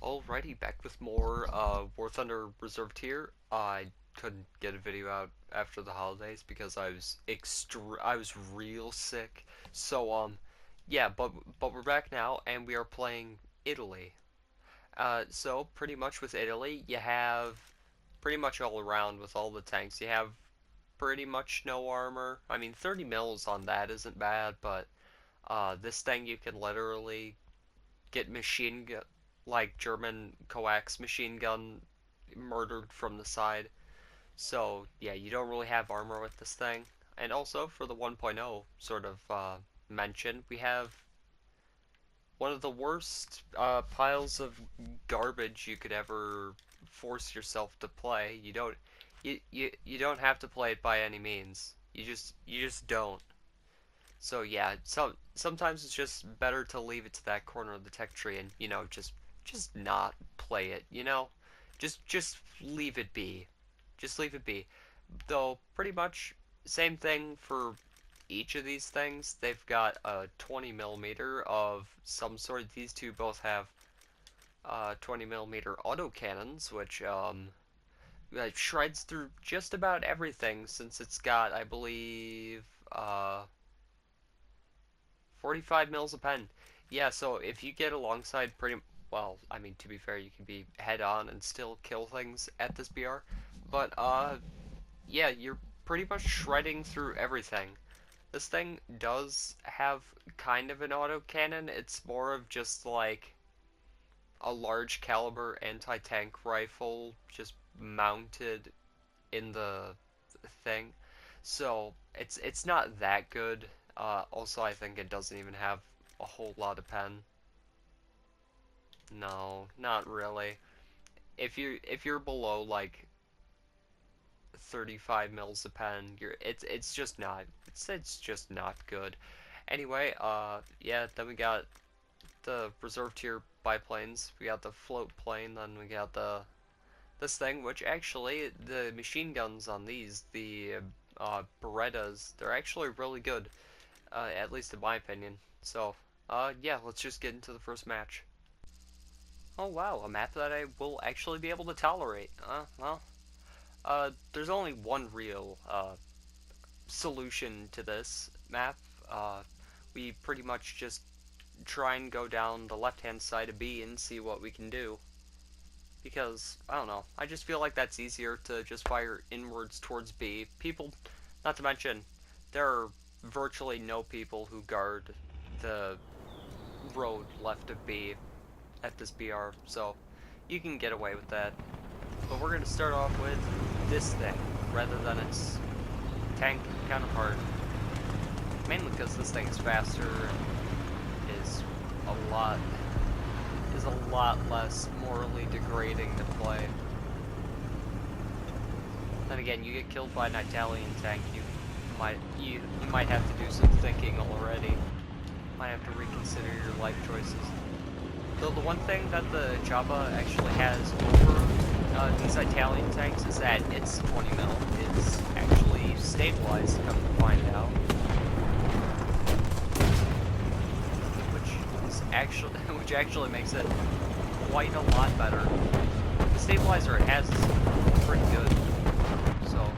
Alrighty, back with more War Thunder Reserve Tier. I couldn't get a video out after the holidays because I was real sick. Yeah, but we're back now and we are playing Italy. So pretty much with Italy, you have pretty much all around with all the tanks. You have pretty much no armor. I mean, 30 mils on that isn't bad, but this thing you can literally get machine gun, like German coax machine gun murdered from the side. So yeah, you don't really have armor with this thing. And also for the 1.0 sort of mention, we have one of the worst piles of garbage you could ever force yourself to play. You don't have to play it by any means. You just don't. So yeah, sometimes it's just better to leave it to that corner of the tech tree and, just not play it, Just leave it be. Just leave it be. Though pretty much same thing for each of these things. They've got a 20 millimeter of some sort. These two both have 20 millimeter autocannons, which like shreds through just about everything since it's got, I believe, 45 mils a pen. Yeah, so if you get alongside well, I mean, to be fair, you can be head on and still kill things at this BR. But, yeah, you're pretty much shredding through everything. This thing does have kind of an autocannon. It's more of just like a large caliber anti-tank rifle just mounted in the thing. So, it's not that good. Also, I think it doesn't even have a whole lot of pen. No, not really. If you're below like 35 mils a pen, it's just not it's just not good. Anyway, yeah, then we got the reserve tier biplanes. We got the float plane, then we got this thing, which actually the machine guns on these, the Berettas, they're actually really good. At least in my opinion. So, yeah, let's just get into the first match. Oh wow, a map that I will actually be able to tolerate. Well, there's only one real, solution to this map. We pretty much just try and go down the left-hand side of B and see what we can do. Because, I don't know, I just feel like that's easier to just fire inwards towards B. Not to mention, there are virtually no people who guard the road left of B at this BR, so you can get away with that. But we're going to start off with this thing, rather than its tank counterpart. Mainly because this thing is faster and is a lot less morally degrading to play. Then again, you get killed by an Italian tank, you might have to do some thinking already. Might have to reconsider your life choices. Though the one thing that the Java actually has over these Italian tanks is that its 20 mil is actually stabilized, come to find out. Which actually makes it quite a lot better. The stabilizer it has is pretty good. So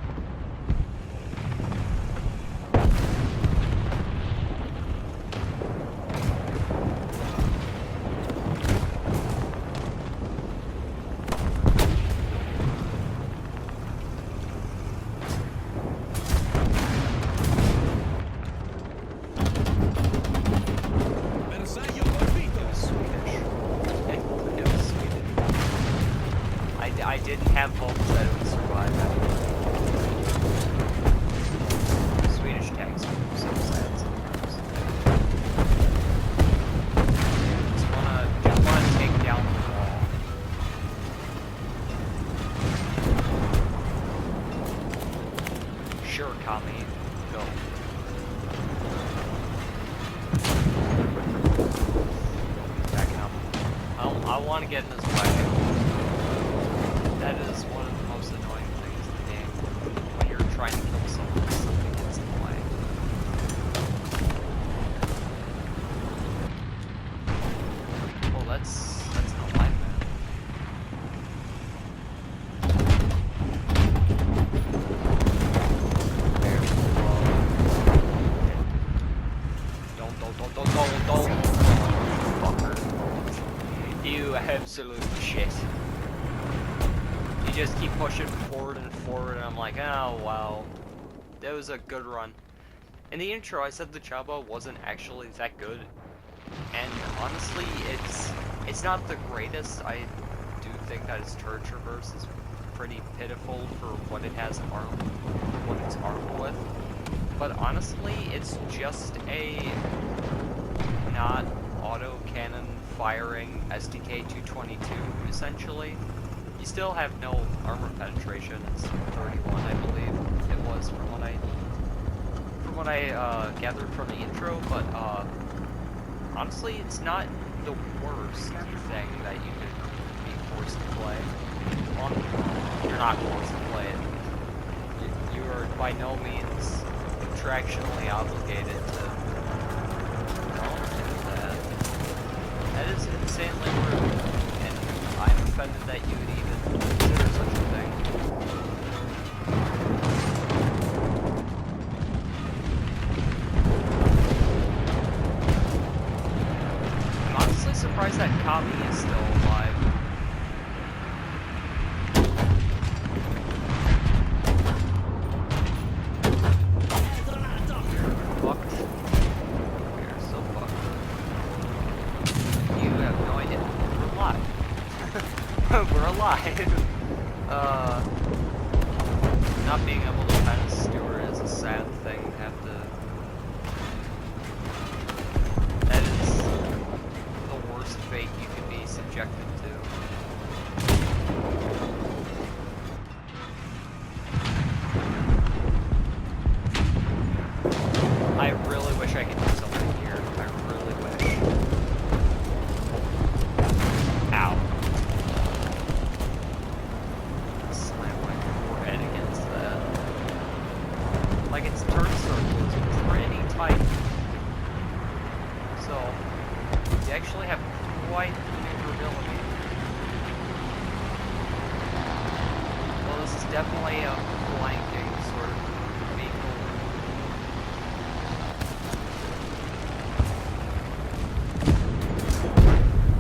I didn't have hopes that it would survive that. Swedish tanks are so sad sometimes. Just wanna take down the wall. Sure, Kami, go. Backing up. I want to get in his way. That is one of the most annoying things in the game, when you're trying to kill someone and something gets in the way. Well, that's an alignment. You absolute shit. You just keep pushing forward and forward, and I'm like, oh wow, that was a good run. In the intro, I said the Chaba wasn't actually that good, and honestly, it's not the greatest. I do think that its turret traverse is pretty pitiful for what it has what it's armed with. But honestly, it's just a not auto cannon firing SDK 222 essentially. You still have no armor penetration. It's 31, I believe it was from what I gathered from the intro. But honestly, it's not the worst thing that you could be forced to play. Well, you're not forced to play it. You are by no means contractually obligated to do that. That is insanely rude, and I'm offended that you would even consider such a thing. I'm honestly surprised that Kami is still alive. We're alive. Not being able to pet a steward is a sad thing to have to. That is the worst fate you can be subjected to. I really wish I could do something here. I really wish. Ow. Like, its turn circle is pretty tight, so you actually have quite maneuverability. Well, this is definitely a flanking sort of vehicle.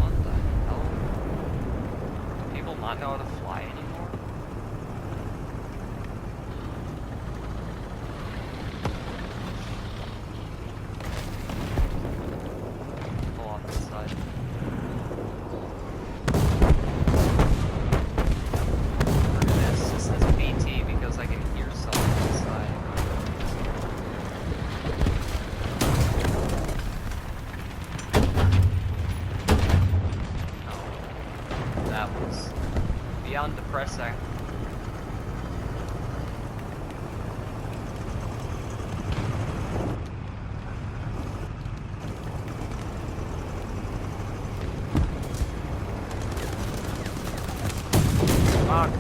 What the hell? Do people not know how to fly anymore? That was beyond depressing. Fuck.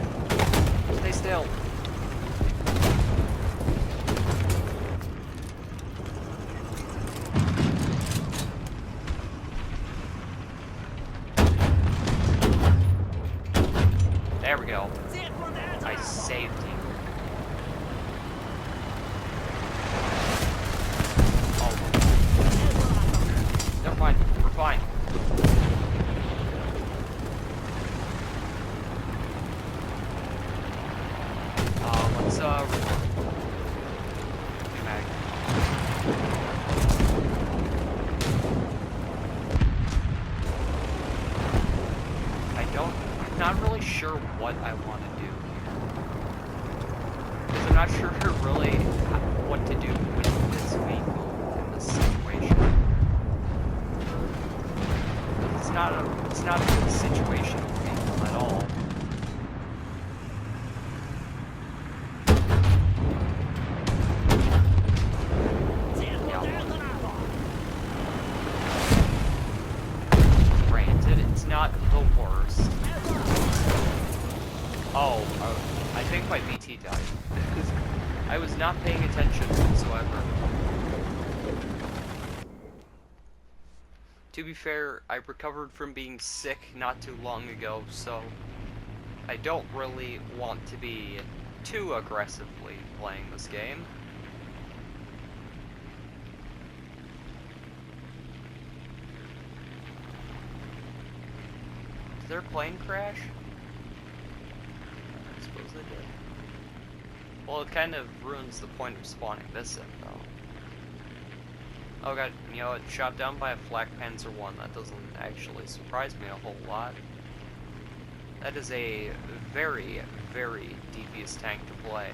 Stay still. There we go. I saved him. Oh. Never mind. We're fine. Let's I'm not really sure what I want to do here. Because I'm not sure really what to do with this vehicle in this situation. It's not a good situational vehicle at all. Granted, it's not the worst. Oh, I think my BT died. I was not paying attention whatsoever. To be fair, I recovered from being sick not too long ago, so I don't really want to be too aggressively playing this game. Did their plane crash? I suppose they did. Well, it kind of ruins the point of spawning this in, though. Oh god, you know, it's shot down by a Flak Panzer I. That doesn't actually surprise me a whole lot. That is a very, very devious tank to play.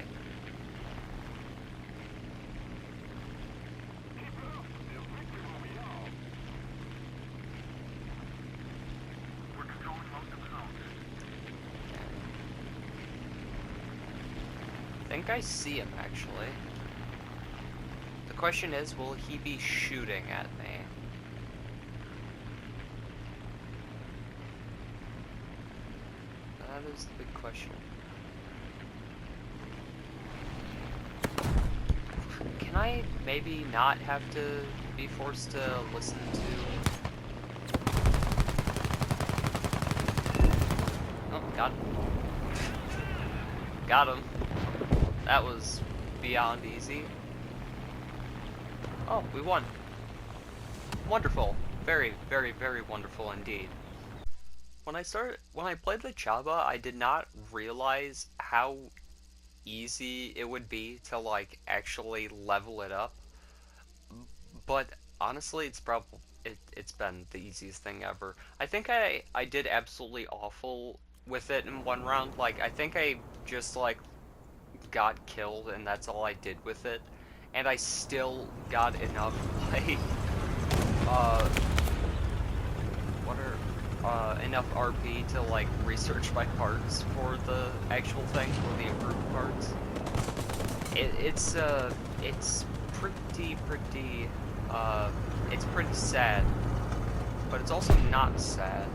I think I see him, actually. The question is, will he be shooting at me? That is the big question. Can I maybe not have to be forced to listen to... Oh, got him. Got him. That was beyond easy. Oh, we won. Wonderful. Very, very, very wonderful indeed. When I played the Chaba, I did not realize how easy it would be to, like, actually level it up. But honestly, it's been the easiest thing ever. I think I did absolutely awful with it in one round. Like, I think I just, like, got killed and that's all I did with it. And I still got enough, like, enough RP to, like, research my parts for the actual thing, for the improved parts. It's pretty sad, but it's also not sad.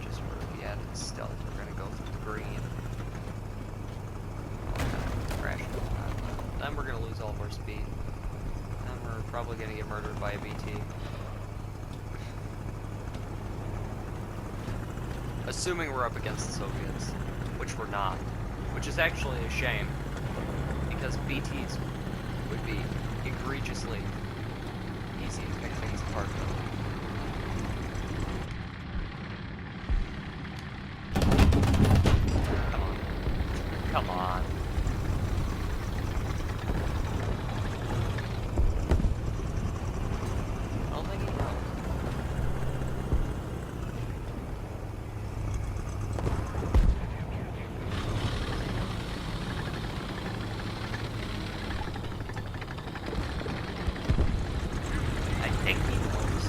Just for the added stealth, we're gonna go through the green. Crash. Then we're gonna lose all of our speed. And we're probably gonna get murdered by a BT. Assuming we're up against the Soviets, which we're not. Which is actually a shame, because BTs would be egregiously easy to pick things apart with. Come on. Come on. I don't think he knows. I think he knows.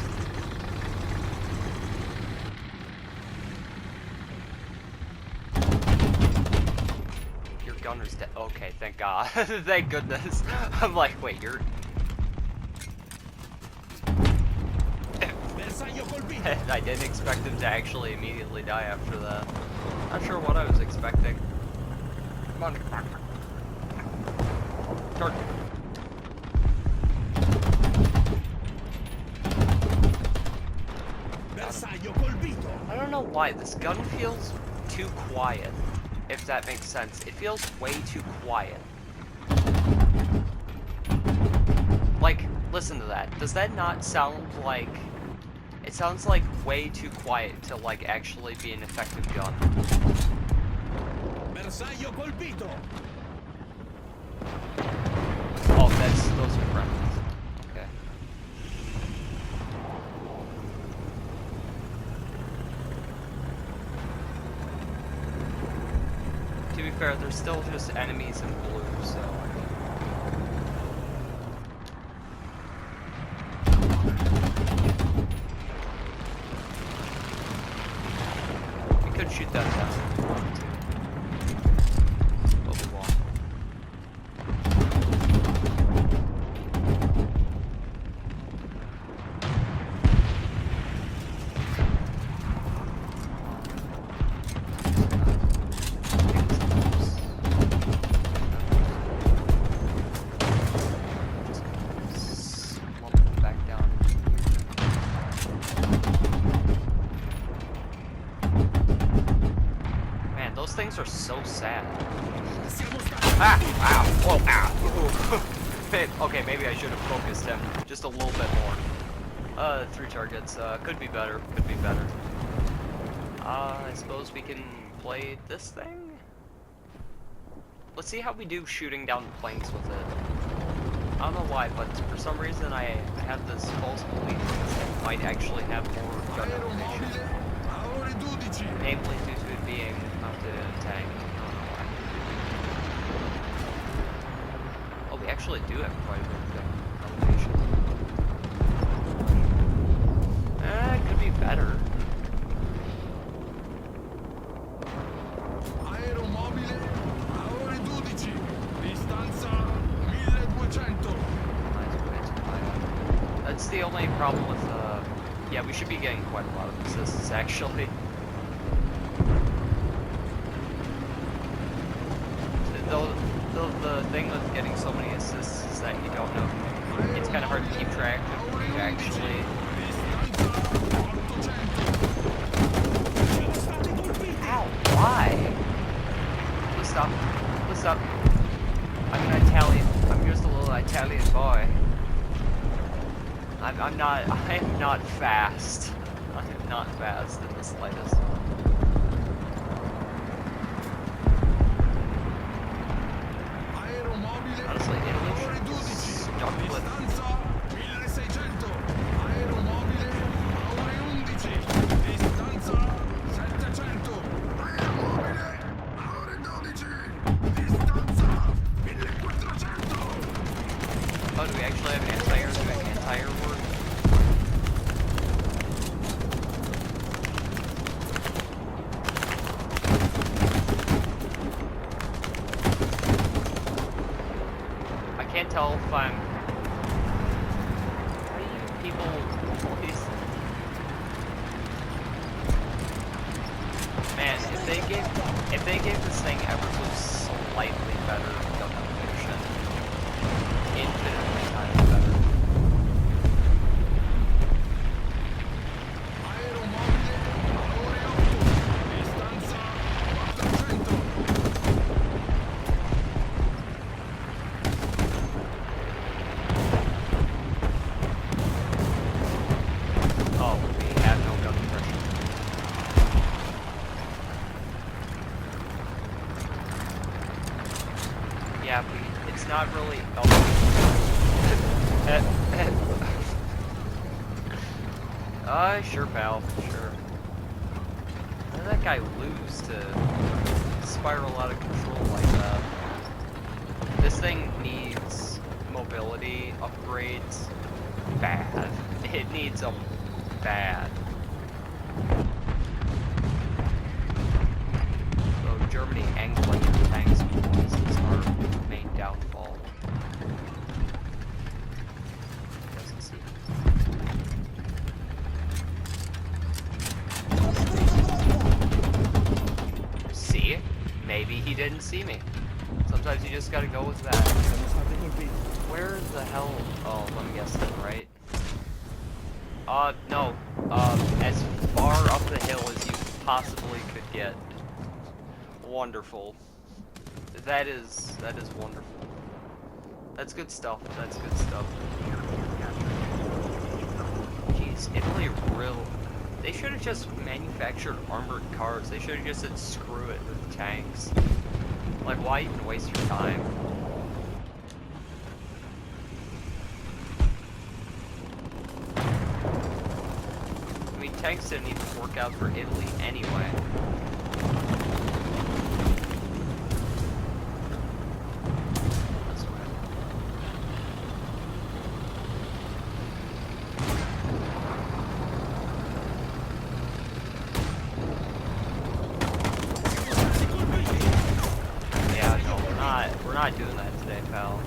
Your gunner's dead. Okay, thank God. Thank goodness. I'm like, wait, you're... I didn't expect him to actually immediately die after that. Not sure what I was expecting. Come on. Turn. I don't know why, this gun feels too quiet, if that makes sense. It feels way too quiet. Like, listen to that. Does that not sound like... It sounds like way too quiet to, like, actually be an effective gun. Oh, those are friendlies. Okay. To be fair, they're still just enemies in blue, so... We could shoot that down if we wanted to. But we won't. Those things are so sad. Ah! Wow! Oh, ah! Okay, maybe I should have focused him just a little bit more. 3 targets, could be better, could be better. I suppose we can play this thing? Let's see how we do shooting down the planes with it. I don't know why, but for some reason I have this false belief that it might actually have more gun animation. Namely due to it being mounted in a tank. I don't know why. Oh, we actually do have quite a bit of elevation. It could be better. That's the only problem with, yeah, we should be getting quite a lot of assists, actually. The thing with getting so many assists is that you don't know, it's kind of hard to keep track of who actually... Ow, why? Please stop. Please stop. I'm an Italian. I'm just a little Italian boy. I am not fast. I am not fast in the slightest. Honestly, Italy should be stuck with... Oh, do we actually have anti-air? Do we have anti-air work? I can't tell if I'm... Why do you people always... Man, if they gave this thing ever so slightly better gun animation, infinitely times better. Oh, we have no gun suppression. Yeah, it's not really... Oh. Sure, pal, sure. How did that guy lose to spiral out of control like that? This thing needs mobility upgrades bad. It needs them bad. So Germany angling in tanks is our main downfall. Doesn't see. See? Maybe he didn't see me. Sometimes you just gotta go with that. Where the hell? Oh, let me guess then, right? No. As far up the hill as you possibly could get. Wonderful. That is wonderful. That's good stuff. That's good stuff. Jeez, Italy they should have just manufactured armored cars. They should have just said screw it with tanks. Like, why even waste your time? I mean, tanks didn't even work out for Italy anyway. We're not doing that today, pal.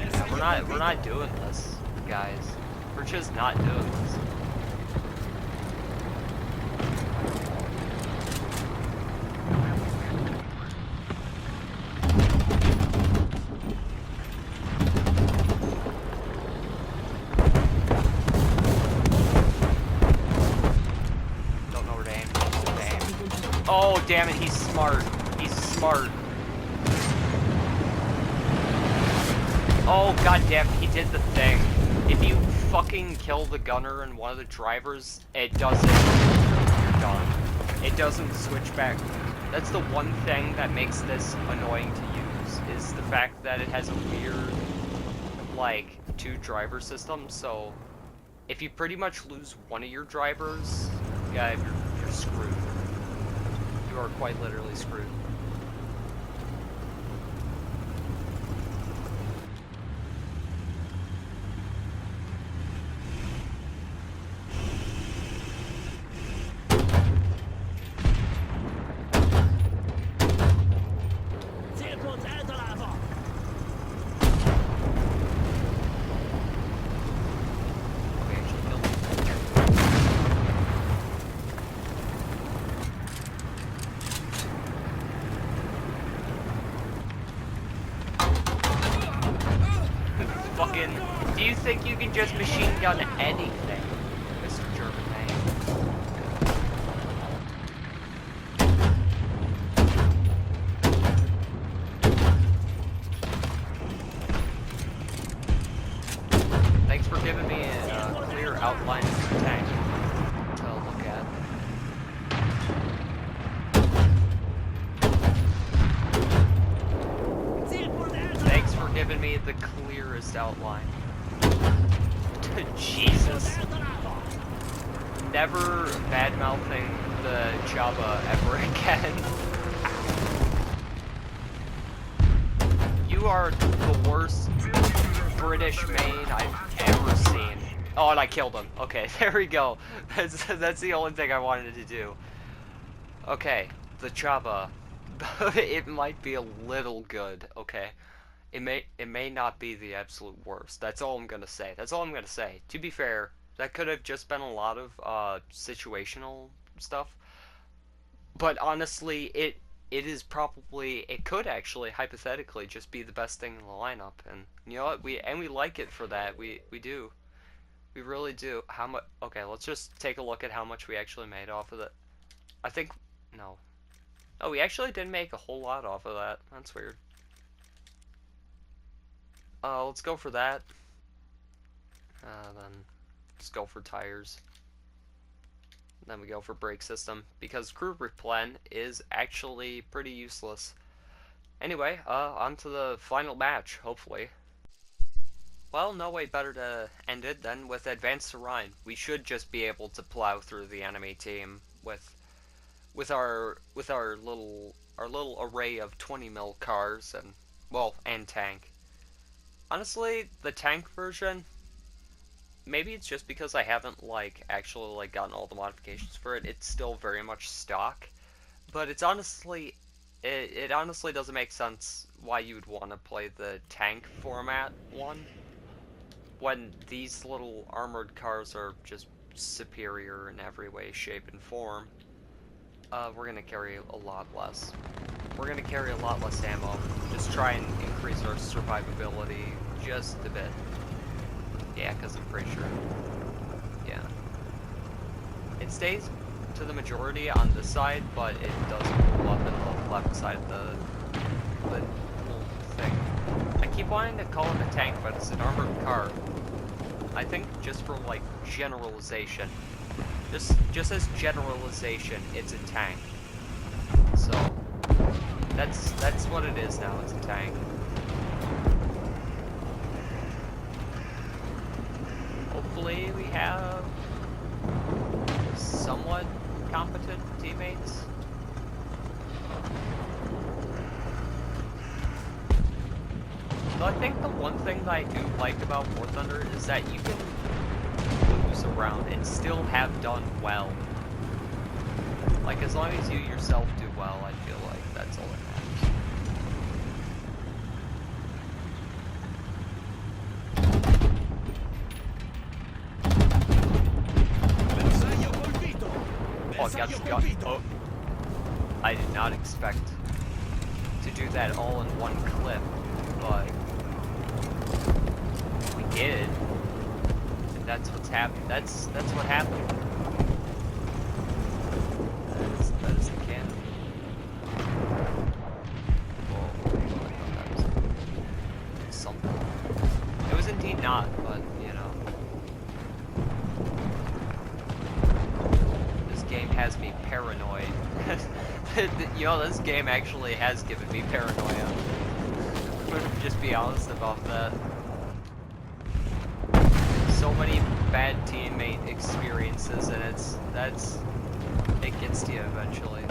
Yeah, we're not doing this, guys. We're just not doing this. Oh, damn it, he's smart. He's smart. Oh, god damn it, he did the thing. If you fucking kill the gunner and one of the drivers, it doesn't... You're done. It doesn't switch back. That's the one thing that makes this annoying to use, is the fact that it has a weird, like, two-driver system, so... If you pretty much lose one of your drivers, yeah, you're screwed. You are quite literally screwed. Do you think you can just machine gun anything, Mr. German? Thanks for giving me a clear outline of the tank to look at. Thanks for giving me the clearest outline. Jesus. Never bad-mouthing the Java ever again. You are the worst British main I've ever seen. Oh, and I killed him. Okay, there we go. That's the only thing I wanted to do. Okay, the Java. It might be a little good, okay? It may not be the absolute worst. That's all I'm gonna say. That's all I'm gonna say. To be fair, that could have just been a lot of situational stuff. But honestly, it could actually hypothetically just be the best thing in the lineup. And you know what? We like it for that. We do. We really do. How much? Okay, let's just take a look at how much we actually made off of it. I think no. Oh, we actually didn't make a whole lot off of that. That's weird. Let's go for that. Then let's go for tires. Then we go for brake system, because crew replen is actually pretty useless. Anyway, on to the final match, hopefully. Well, no way better to end it than with Advance to Rhine. We should just be able to plow through the enemy team with our little array of 20 mil cars and tank. Honestly, the tank version, maybe it's just because I haven't actually gotten all the modifications for it. It's still very much stock, but it's honestly it honestly doesn't make sense why you would want to play the tank format one when these little armored cars are just superior in every way, shape, and form. We're gonna carry a lot less. We're gonna carry a lot less ammo. Just try and increase our survivability just a bit. Yeah, because I'm pretty sure. Yeah. It stays to the majority on this side, but it does pull up in the left side of the little thing. I keep wanting to call it a tank, but it's an armored car. I think just for generalization. Just as generalization, it's a tank. So that's what it is now. It's a tank. Hopefully we have somewhat competent teammates. So I think the one thing that I do like about War Thunder is that you can lose around and still have done well. As long as you yourself do well, I feel like that's all that matters. Oh, I did not expect to do that all in one clip, but we did. And that's what's happened. That's what happened. That is the canon. has me paranoid. You know, this game actually has given me paranoia. Just be honest about that. So many bad teammate experiences, and it gets to you eventually.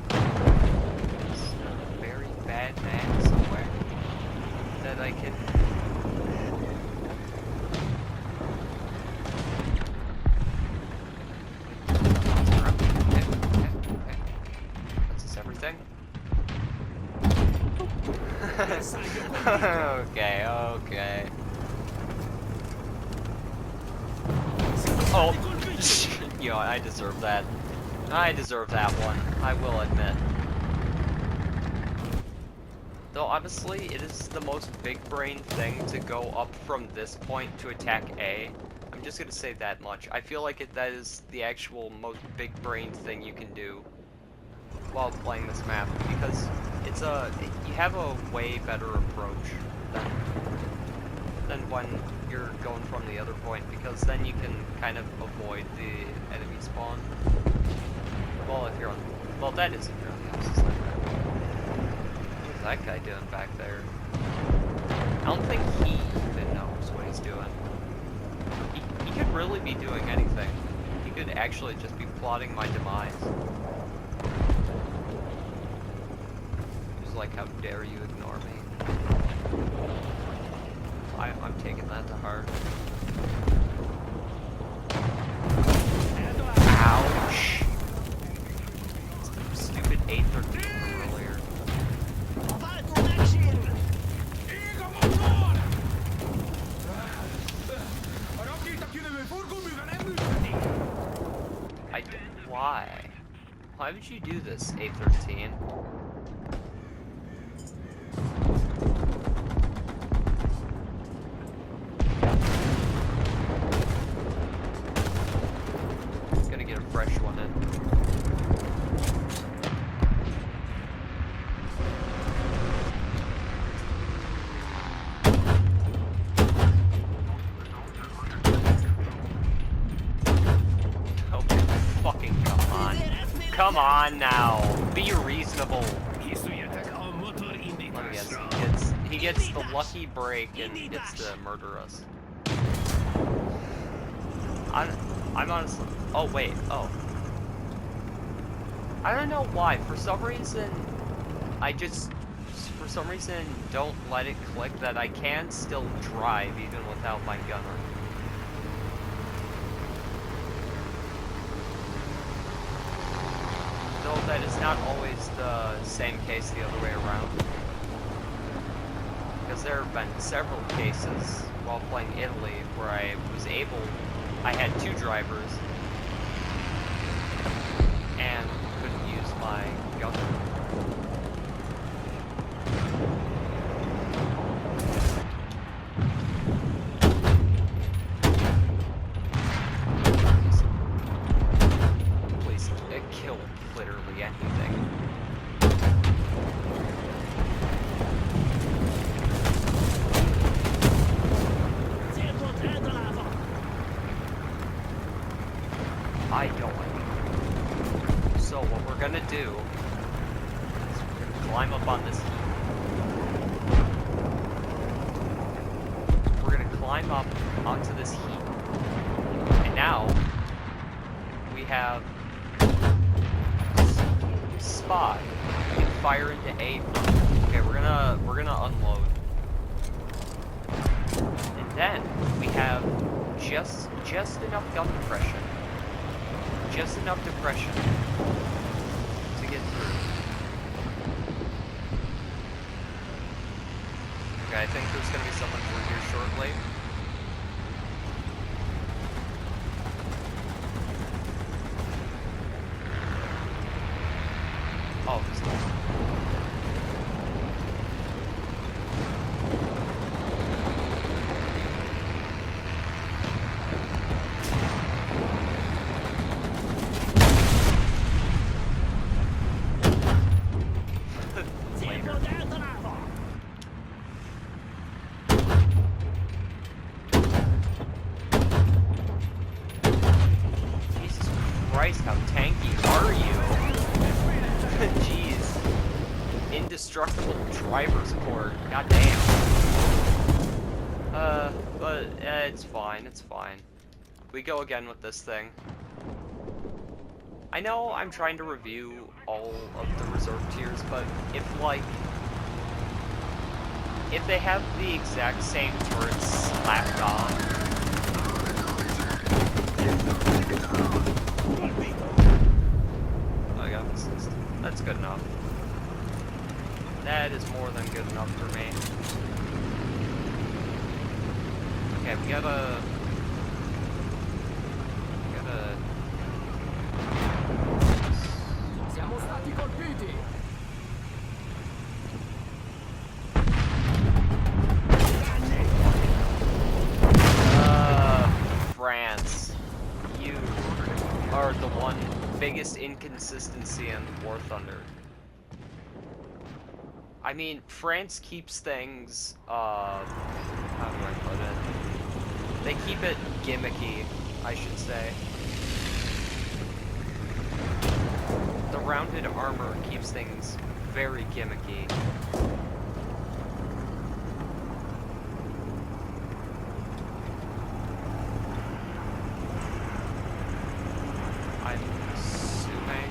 There's a very bad map somewhere that I can. Everything. Okay, okay. Oh, you know, I deserve that. I deserve that one, I will admit. Though honestly, it is the most big brain thing to go up from this point to attack A. I'm just gonna say that much. I feel like that is the actual most big brain thing you can do while playing this map, because you have a way better approach than when you're going from the other point, because then you can kind of avoid the enemy spawn. Well, if you're on, well, that isn't really houses like that. What's that guy doing back there? I don't think he even knows what he's doing. He could really be doing anything. He could actually just be plotting my demise. Like, how dare you ignore me? I'm taking that to heart. Ouch! Stupid 813 earlier. Why? Why would you do this, 813? Come on now, be reasonable. Let me guess, he gets the lucky break and gets to murder us. I'm honestly, oh wait, oh. I don't know why, for some reason, for some reason, don't let it click that I can still drive even without my gunner. Though that is not always the same case the other way around. Because there have been several cases while playing Italy where I had two drivers and couldn't use my gunner. I don't like it. So what we're gonna do is we're gonna climb up on this heap. We're gonna climb up onto this heap. And now we have spot. We can fire into A. Okay, we're gonna unload. And then we have just enough gun depression. Just enough depression to get through. Okay, I think there's gonna be someone through here shortly. Oh, there's no one. Christ, how tanky are you? Jeez. Indestructible driver's court. Goddamn. But it's fine, it's fine. We go again with this thing. I know I'm trying to review all of the reserve tiers, but if they have the exact same turrets slapped on, I got assist. That's good enough. That is more than good enough for me. Okay, we gotta... Siamo stati colpiti! France. You are the one biggest inconsistency in War Thunder. I mean, France keeps things, how do I put it? They keep it gimmicky, I should say. The rounded armor keeps things very gimmicky. I'm assuming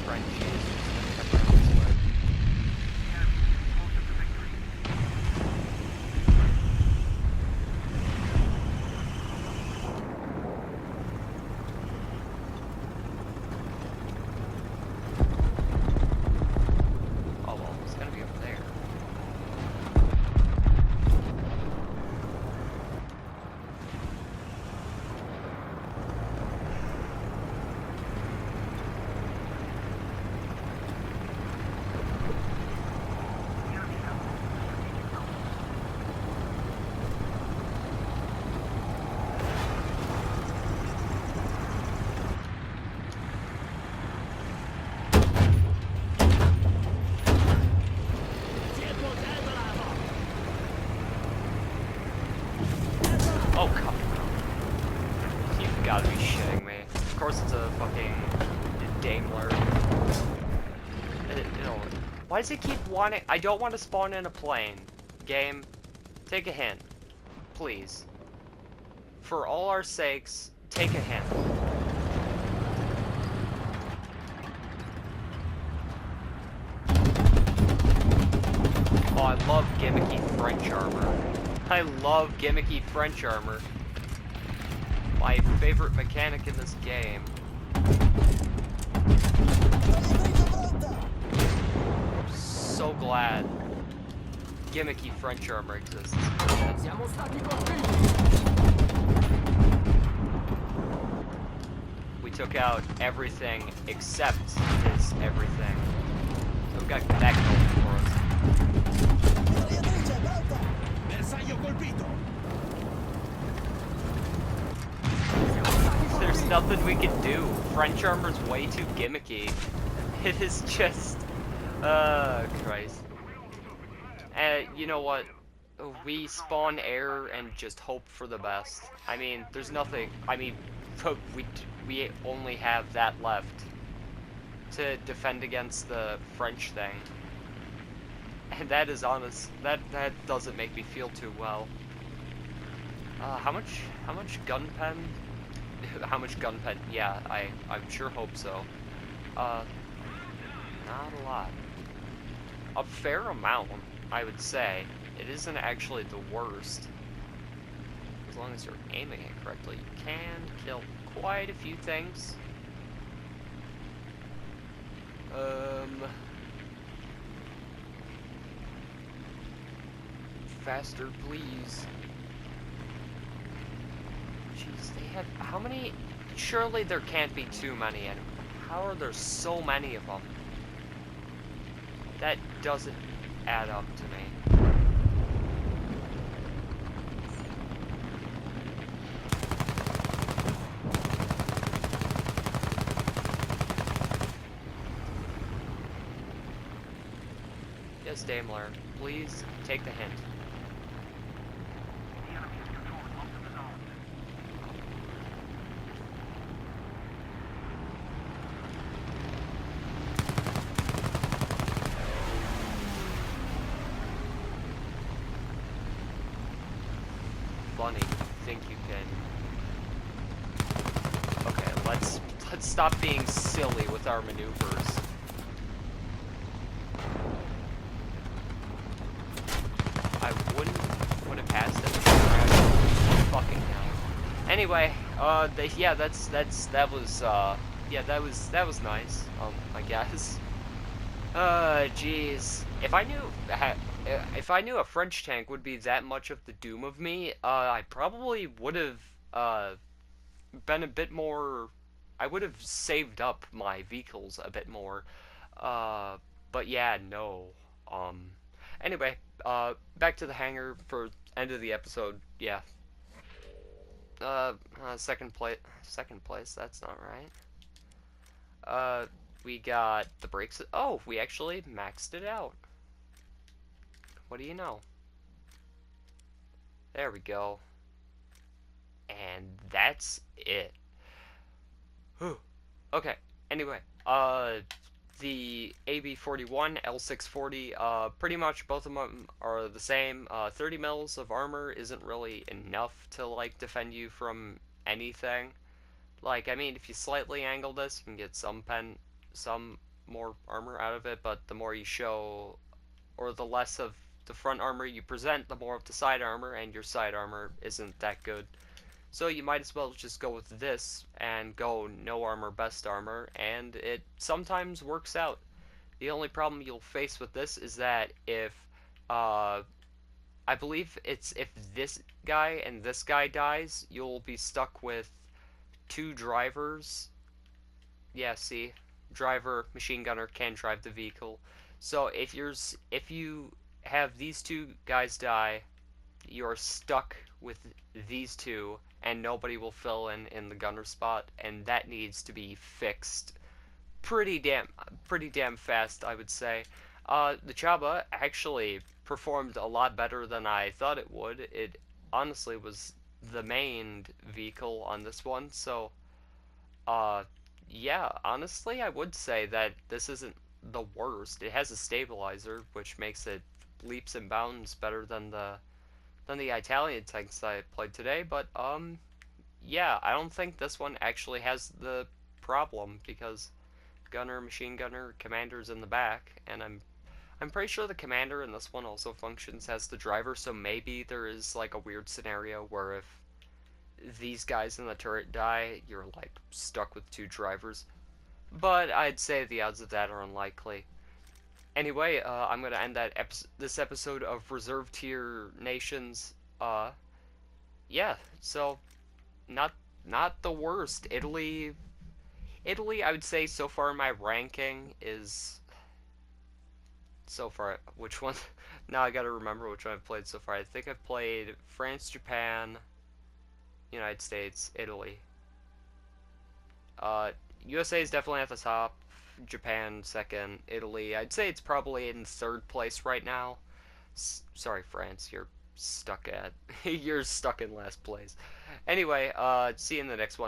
Frenchies just gonna come around this way. Oh well, it's gonna be up there. Oh, come on. You've got to be shitting me. Of course it's a fucking Daimler. You know, why does it keep wanting... I don't want to spawn in a plane. Game, take a hint. Please. For all our sakes, take a hint. Oh, I love gimmicky French armor. I love gimmicky French armor. My favorite mechanic in this game. So glad gimmicky French armor exists. Siamo stati colpiti! We took out everything except his everything. So we got that going for us. There's nothing we can do. French armor's way too gimmicky. It is just... Christ. You know what? We spawn air and just hope for the best. I mean, there's nothing... I mean, we only have that left to defend against the French thing. And that is honest. That doesn't make me feel too well. How much gun pen? How much gun pen? Yeah, I'm sure hope so. Not a lot. A fair amount, I would say. It isn't actually the worst. As long as you're aiming it correctly, you can kill quite a few things. Faster, please. Jeez, they have... How many... Surely there can't be too many enemies. How are there so many of them? That doesn't add up to me. Yes, Daimler, please take the hint. funny. You think you can... Okay, let's stop being silly with our maneuvers. I wouldn't put it past them. Fucking hell. Anyway, yeah, that was nice. I guess. Jeez. If I knew a French tank would be that much of the doom of me, I probably would have, been a bit more. I would have saved up my vehicles a bit more. Uh, but yeah, no. Um, anyway, back to the hangar for end of the episode. Yeah. Second place. Second place. That's not right. Uh, we got the brakes. Oh, we actually maxed it out. What do you know? There we go. And that's it. Whew. Okay. Anyway, the AB-41, L640, pretty much both of them are the same. 30 mils of armor isn't really enough to, like, defend you from anything. Like, I mean, if you slightly angle this, you can get some more armor out of it, but the more you show, or the less of the front armor you present, the more of the side armor, and your side armor isn't that good. So you might as well just go with this and go no armor, best armor, and it sometimes works out. The only problem you'll face with this is that if, uh, I believe it's if this guy and this guy dies, you'll be stuck with two drivers. Yeah, see, driver, machine gunner can drive the vehicle. So if you have these two guys die, you're stuck with these two, and nobody will fill in the gunner spot, and that needs to be fixed pretty damn fast, I would say. The Chaba actually performed a lot better than I thought it would. It honestly was the main vehicle on this one, so uh, yeah, honestly, I would say that this isn't the worst. It has a stabilizer, which makes it leaps and bounds better than the Italian tanks I played today, but yeah, I don't think this one actually has the problem because gunner, machine gunner, commander's in the back, and I'm pretty sure the commander in this one also functions as the driver, so maybe there is like a weird scenario where if these guys in the turret die, you're like stuck with two drivers. But I'd say the odds of that are unlikely. Anyway, I'm gonna end this episode of Reserve Tier Nations. Yeah, so not not the worst. Italy, I would say so far in my ranking is so far. Which one? Now I gotta remember which one I've played so far. I think I've played France, Japan, United States, Italy. Uh, USA is definitely at the top. Japan second. Italy, I'd say it's probably in third place right now. Sorry, France, you're stuck in last place. Anyway, see you in the next one.